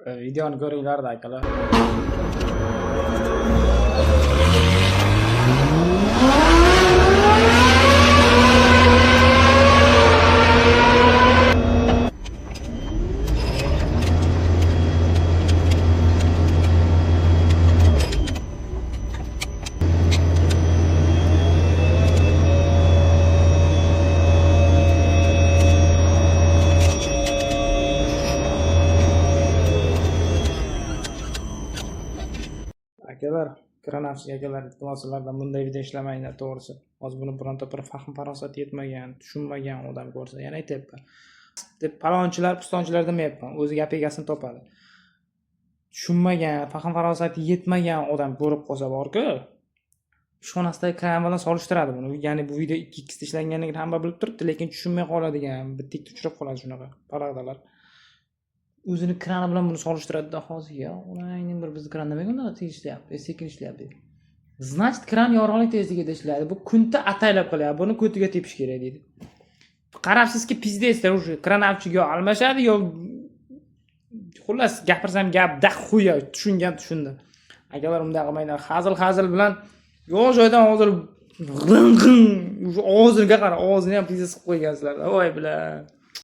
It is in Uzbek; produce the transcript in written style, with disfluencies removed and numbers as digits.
videoni ko'ringlar akalar. Akalar, kranavchi akalar, iltimoslardan bunday video ishlamanglar, to'g'risi. Hozir buni bironta bir fahm farosati yetmagan, tushunmagan odam ko'rsa, yana aytayapman. Deb palonchilar, pistonchilar demayapman. O'zi gap egasini topadi. Tushunmagan, fahm farosati yetmagan odam ko'rib qolsa borku, ishxonasidagi kran bilan solishtiradi buni. Ya'ni bu video 2x ishlanganligini hamma bilib turibdi, lekin tushunmay qoladigan, bitta uchrab qoladi shunaqa parag'dalar. O'zini krani bilan buni solishtiradi-da hozir, ya, ularning bir bizni kran nimaga unday ishlayapti, sekin ishlayapti. Значит, kran yorug'lik tezligida ishlaydi. Bu kunta ataylab qilyapti. Buni ko'tiga tepish kerak deydi. Qarabsizki, pizdeslar уже kranavchiga almashadi yo xullas gapirsam gap daxuya tushundi. Akalar unday qilmanglar. Hazil bilan yo'q joydan hozir g'ing og'ziga qara, og'zini ham pizza siqib qo'ygansizlar. Voy bilan.